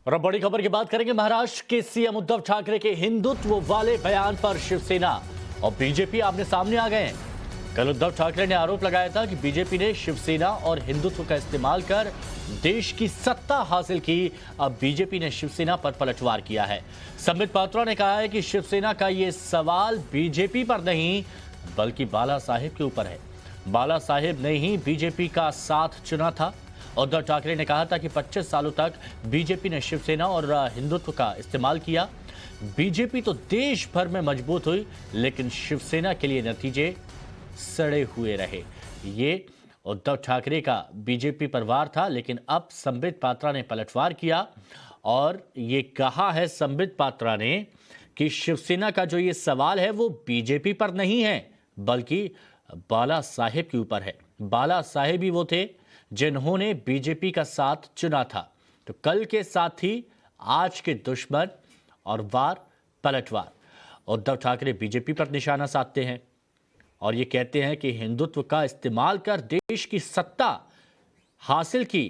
और अब बड़ी खबर की बात करेंगे। महाराष्ट्र के सीएम उद्धव ठाकरे के हिंदुत्व वाले बयान पर शिवसेना और बीजेपी आमने सामने आ गए हैं। कल उद्धव ठाकरे ने आरोप लगाया था कि बीजेपी ने शिवसेना और हिंदुत्व का इस्तेमाल कर देश की सत्ता हासिल की। अब बीजेपी ने शिवसेना पर पलटवार किया है। संबित पात्रा ने कहा है कि शिवसेना का ये सवाल बीजेपी पर नहीं बल्कि बाला साहेब के ऊपर है। बाला साहेब ने ही बीजेपी का साथ चुना था। उद्धव ठाकरे ने कहा था कि 25 सालों तक बीजेपी ने शिवसेना और हिंदुत्व का इस्तेमाल किया। बीजेपी तो देश भर में मजबूत हुई, लेकिन शिवसेना के लिए नतीजे सड़े हुए रहे। ये उद्धव ठाकरे का बीजेपी पर वार था, लेकिन अब संबित पात्रा ने पलटवार किया और ये कहा है संबित पात्रा ने कि शिवसेना का जो ये सवाल है वो बीजेपी पर नहीं है बल्कि बाला साहेब के ऊपर है। बाला साहेब ही वो थे जिन्होंने बीजेपी का साथ चुना था। तो कल के साथ ही आज के दुश्मन और वार पलटवार। उद्धव ठाकरे बीजेपी पर निशाना साधते हैं और ये कहते हैं कि हिंदुत्व का इस्तेमाल कर देश की सत्ता हासिल की।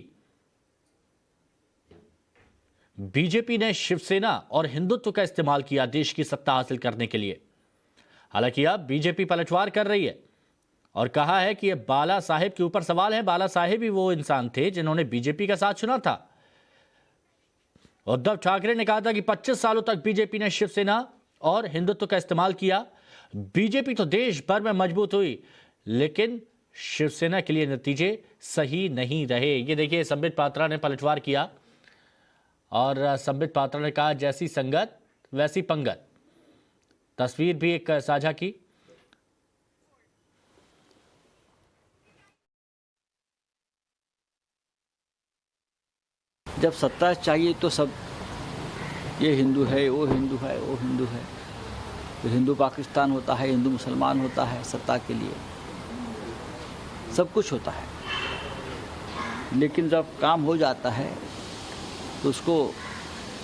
बीजेपी ने शिवसेना और हिंदुत्व का इस्तेमाल किया देश की सत्ता हासिल करने के लिए। हालांकि अब बीजेपी पलटवार कर रही है और कहा है कि यह बाला साहेब के ऊपर सवाल है। बाला साहेब ही वो इंसान थे जिन्होंने बीजेपी का साथ चुना था। उद्धव ठाकरे ने कहा था कि 25 सालों तक बीजेपी ने शिवसेना और हिंदुत्व का इस्तेमाल किया। बीजेपी तो देश भर में मजबूत हुई, लेकिन शिवसेना के लिए नतीजे सही नहीं रहे। ये देखिए, संबित पात्रा ने पलटवार किया और संबित पात्रा ने कहा जैसी संगत वैसी पंगत। तस्वीर भी एक साझा की। जब सत्ता चाहिए तो सब ये हिंदू है, वो हिंदू है, वो हिंदू है, तो हिंदू पाकिस्तान होता है, हिंदू मुसलमान होता है। सत्ता के लिए सब कुछ होता है, लेकिन जब काम हो जाता है तो उसको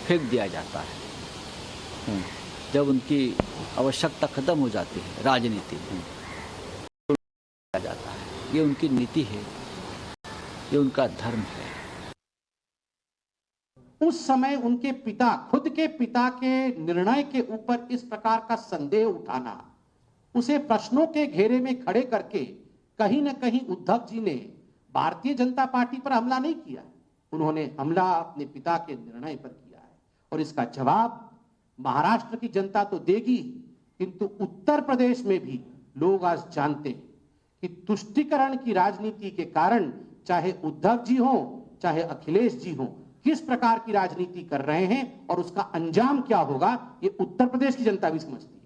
फेंक दिया जाता है। जब उनकी आवश्यकता खत्म हो जाती है राजनीति में, तो जाता है। ये उनकी नीति है, ये उनका धर्म है। उस समय उनके पिता, खुद के पिता के निर्णय के ऊपर इस प्रकार का संदेह उठाना, उसे प्रश्नों के घेरे में खड़े करके कहीं न कहीं उद्धव जी ने भारतीय जनता पार्टी पर हमला नहीं किया। उन्होंने हमला अपने पिता के निर्णय पर किया है और इसका जवाब महाराष्ट्र की जनता तो देगी, किंतु उत्तर प्रदेश में भी लोग आज जानते हैं कि तुष्टीकरण की राजनीति के कारण चाहे उद्धव जी हो चाहे अखिलेश जी हो, किस प्रकार की राजनीति कर रहे हैं और उसका अंजाम क्या होगा, ये उत्तर प्रदेश की जनता भी समझती है।